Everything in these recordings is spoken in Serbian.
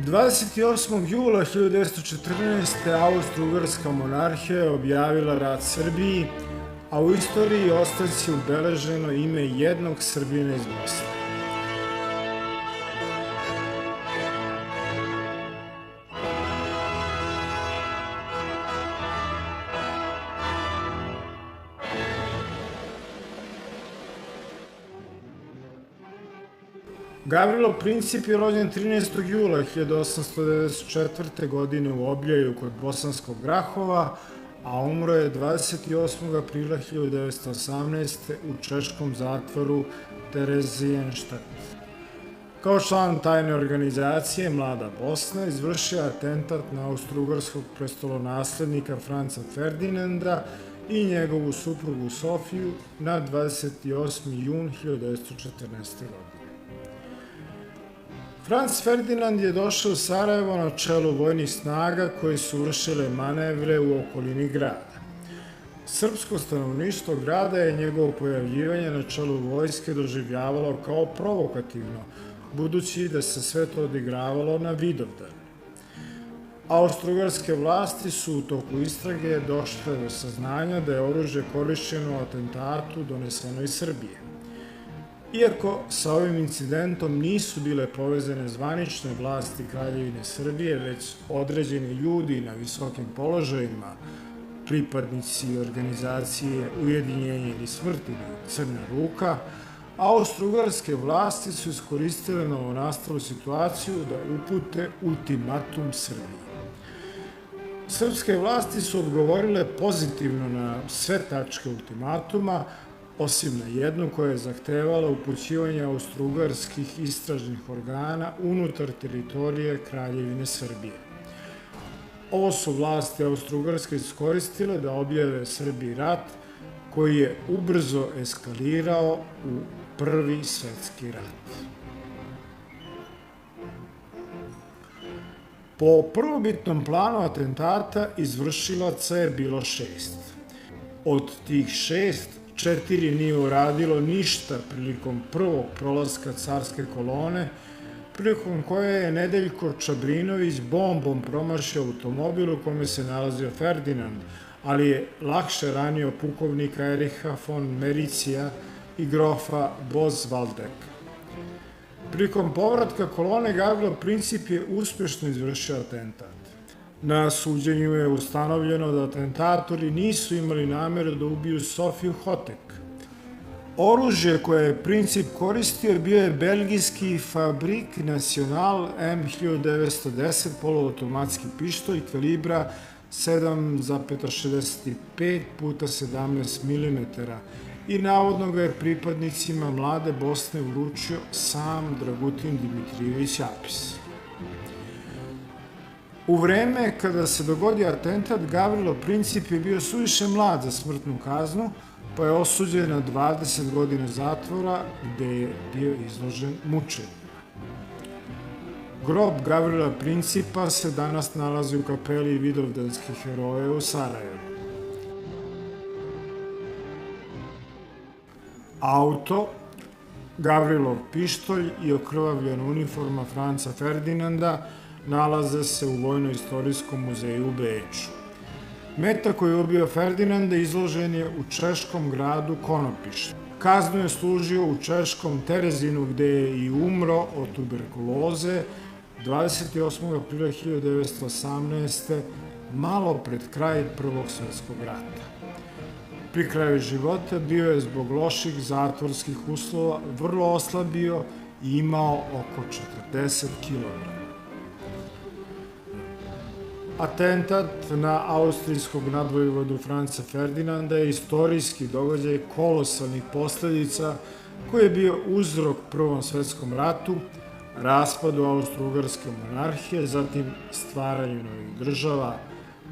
28. jula 1914. Austro-Ugarska monarhija je objavila rat Srbiji, a u istoriji ostaće ubeleženo ime jednog Srbina iz Bosne. Gavrilo Princip je rođen 13. jula 1894. godine u Obljaju kod Bosanskog Grahova, a umro je 28. aprila 1918. u češkom zatvoru Theresienstadt. Kao član tajne organizacije Mlada Bosna izvršio atentat na austro-ugarskog prestolonaslednika Franca Ferdinanda i njegovu suprugu Sofiju na 28. jun 1914. godine. Franc Ferdinand je došao u Sarajevo na čelu vojnih snaga koji su vršile manevre u okolini grada. Srpsko stanovništvo grada je njegovo pojavljivanje na čelu vojske doživljavalo kao provokativno, budući da se sve to odigravalo na Vidovdan. Austro-ugarske vlasti su u toku istrage došle do saznanja da je oružje korišćeno u atentatu doneseno iz Srbije. Iako sa ovim incidentom nisu bile povezane zvanične vlasti Kraljevine Srbije, već određeni ljudi na visokim položajima, pripadnici organizacije Ujedinjenje ili smrt ili Crna ruka, austro-ugarske vlasti su iskoristile novonastalu situaciju da upute ultimatum Srbiji. Srpske vlasti su odgovorile pozitivno na sve tačke ultimatuma, osim na jednu koja je zahtevala upućivanje austro-ugarskih istražnih organa unutar teritorije Kraljevine Srbije. Ovo su vlasti Austro-ugarske iskoristile da objave Srbiji rat koji je ubrzo eskalirao u Prvi svetski rat. Po prvobitnom planu atentata izvršilaca je bilo 6. Od tih 6, 4 nije uradilo ništa prilikom prvog prolaska carske kolone, prilikom koje je Nedeljko Čabrinović bombom promašio automobil u kome se nalazio Ferdinand, ali je lakše ranio pukovnika Eriha von Mericija i grofa Boswaldeka. Prilikom povratka kolone Gavrilo Princip je uspešno izvršio atentat. Na suđenju je ustanovljeno da atentatori nisu imali nameru da ubiju Sofiju Hotek. Oružje koje je Princip koristio bio je belgijski Fabrique Nationale M1910 poluautomatski pištolj kalibra 7,65 x 17 mm i navodno ga je pripadnicima Mlade Bosne uručio sam Dragutin Dimitrijević Apis. U vreme kada se dogodio atentat, Gavrilo Princip je bio suviše mlad za smrtnu kaznu, pa je osuđen na 20 godina zatvora gde je bio izložen mučenju. Grob Gavrila Principa se danas nalazi u kapeli Vidovdanskih heroja u Sarajevu. Auto, Gavrilov pištolj i okrvavljena uniforma Franca Ferdinanda nalaze se u Vojno-istorijskom muzeju u Beču. Meta koju je ubio Ferdinanda izložen je u češkom gradu Konopiš. Kaznu je služio u češkom Terezinu gde je i umro od tuberkuloze 28. aprila 1918. malo pred kraj Prvog svjetskog rata. Pri kraju života bio je zbog loših zatvorskih uslova vrlo oslabio i imao oko 40 kg. Atentat na austrijskog nadvojvodu Franca Ferdinanda je istorijski događaj kolosalnih posledica koji je bio uzrok Prvom svetskom ratu, raspadu Austro-ugarske monarhije, zatim stvaranju novih država,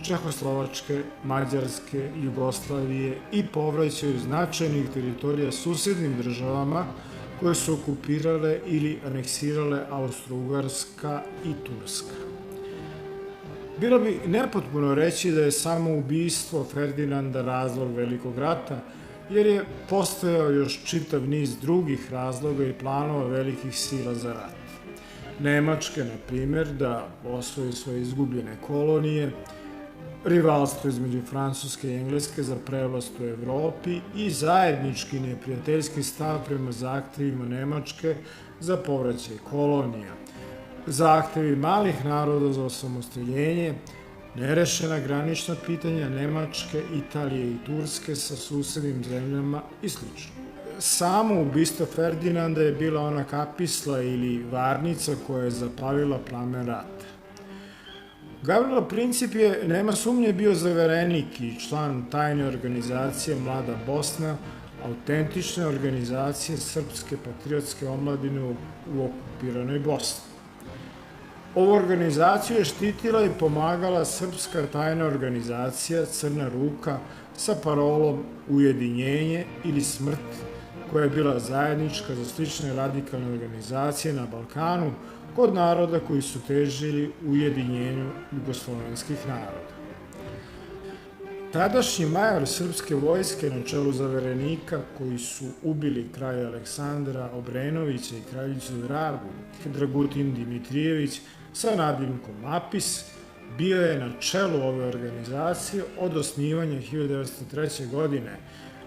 Čehoslovačke, Mađarske, Jugoslavije i povraćaju značajnih teritorija susednim državama koje su okupirale ili aneksirale Austro-ugarska i Turska. Bilo bi nepotpuno reći da je samo ubistvo Ferdinanda razlog Velikog rata, jer je postojao još čitav niz drugih razloga i planova velikih sila za rat. Nemačke, na primjer, da osvoji svoje izgubljene kolonije, rivalstvo između Francuske i Engleske za prevlast u Evropi i zajednički neprijateljski stav prema zahtevima Nemačke za povraćaj kolonija, zahtevi malih naroda za osamostaljenje, nerešena granična pitanja Nemačke, Italije i Turske sa susednim zemljama i sl. Samo ubistvo Ferdinanda je bila ona kapisla ili varnica koja je zapalila plamen rata. Gavrilo Princip je, nema sumnje, bio zaverenik i član tajne organizacije Mlada Bosna, autentične organizacije srpske patriotske omladine u okupiranoj Bosni. Ovu organizaciju je štitila i pomagala srpska tajna organizacija Crna ruka sa parolom Ujedinjenje ili smrt, koja je bila zajednička za slične radikalne organizacije na Balkanu kod naroda koji su težili ujedinjenju jugoslovenskih naroda. Tadašnji major srpske vojske na čelu zaverenika koji su ubili kralja Aleksandra Obrenovića i kraljicu Dragu, Dragutin Dimitrijević sa nadimkom Apis, bio je na čelu ove organizacije od osnivanja 1903. godine,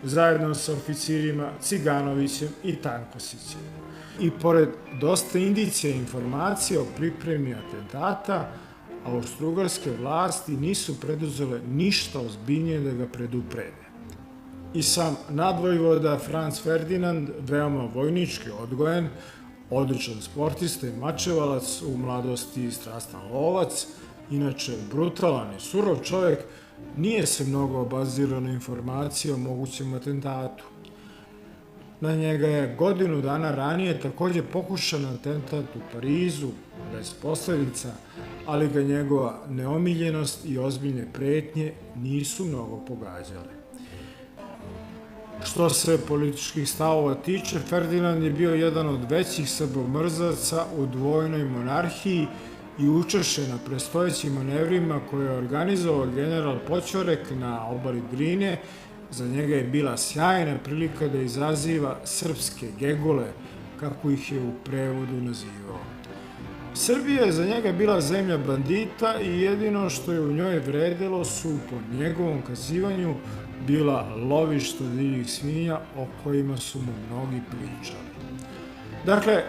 zajedno sa oficirima Ciganovićem i Tankosićem. I pored dosta indicija i informacija o pripremi atentata, austrougarske vlasti nisu preduzele ništa ozbiljnije da ga preduprede. I sam nadvojvoda Franz Ferdinand, veoma vojnički odgojen, odličan sportista i mačevalac, u mladosti strastan lovac, inače brutalan i surov čovjek, nije se mnogo obazirao na informacije o mogućem atentatu. Na njega je godinu dana ranije takođe pokušan atentat u Parizu, bez posledica, ali ga njegova neomiljenost i ozbiljne pretnje nisu mnogo pogađale. Što se političkih stavova tiče, Ferdinand je bio jedan od većih srbomrzaca u dvojnoj monarhiji i učešće na prestojećim manevrima koje je organizovao general Poćorek na obali Drine. Za njega je bila sjajna prilika da izaziva srpske gegule, kako ih je u prevodu nazivao. Srbija je za njega bila zemlja bandita i jedino što je u njoj vredelo su, po njegovom kazivanju, bila lovišta divljih svinja o kojima su mu mnogi pričali. Dakle,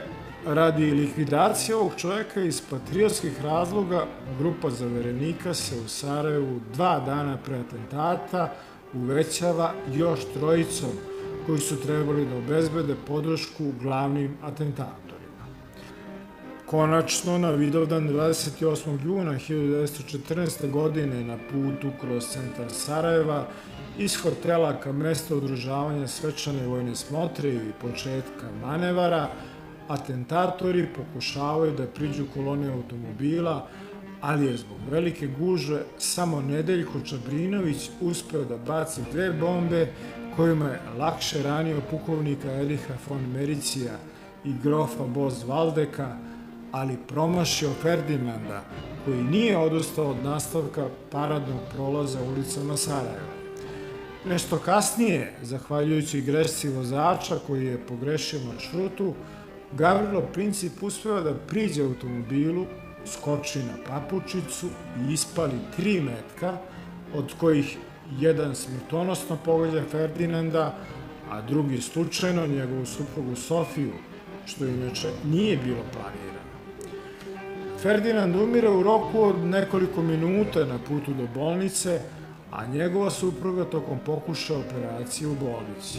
radi likvidacije ovog čovjeka iz patriotskih razloga, grupa zaverenika se u Sarajevu 2 dana pre atentata uvećava još 3 koji su trebali da obezbede podršku glavnim atentatorima. Konačno, na Vidovdan 28. juna 1914. godine na putu kroz centar Sarajeva, iz hotela ka mesto održavanja svečane vojne smotre i početka manevara, atentatori pokušavaju da priđu koloni automobila, ali je zbog velike gužve samo Nedeljko Čabrinović uspeo da baci 2 bombe kojima je lakše ranio pukovnika Eriha von Mericija i grofa Boz Valdeka, ali promašio Ferdinanda, koji nije odustao od nastavka paradnog prolaza ulicama Sarajeva. Nešto kasnije, zahvaljujući grešci vozača koji je pogrešio maršrutu, Gavrilo Princip uspeva da priđe automobilu, skoči na papučicu i ispali 3 metka, od kojih jedan smrtonosno pogađa Ferdinanda, a drugi slučajno njegovu suprugu Sofiju, što inače nije bilo planirano. Ferdinand umire u roku od nekoliko minuta na putu do bolnice, a njegova supruga tokom pokušaja operacije u bolnici.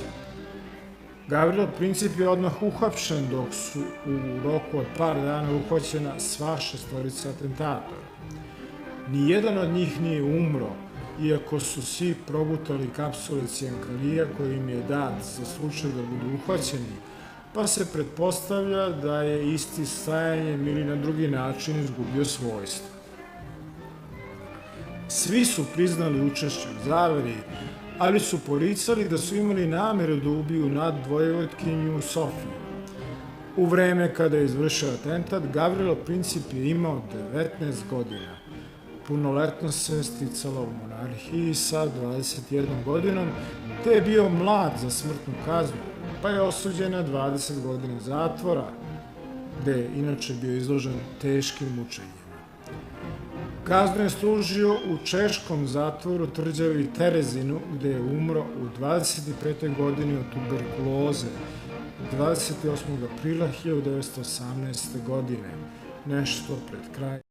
Gavrilo Princip je odmah uhapšen, dok su u roku od par dana uhvaćena sva 6 atentatora. Nijedan od njih nije umro, iako su svi progutali kapsule cijankarija koji im je dat za slučaj da budu uhvaćeni, pa se pretpostavlja da je isti stajanjem ili na drugi način izgubio svojstvo. Svi su priznali učešće u zaveri, ali su poricali da su imali nameru da ubiju nadvojvodkinju Sofiju. U vreme kada je izvršio atentat, Gavrilo Princip je imao 19 godina. Punoletnost se sticala u monarhiji sa 21 godinom, te je bio mlad za smrtnu kaznu, pa je osuđen na 20 godina zatvora. gde je inače bio izložen teškim mučenjima. Kaznu je služio u češkom zatvoru tvrđavi Terezinu, gde je umro u 25. godini od tuberkuloze 28. aprila 1918. godine, nešto pred kraj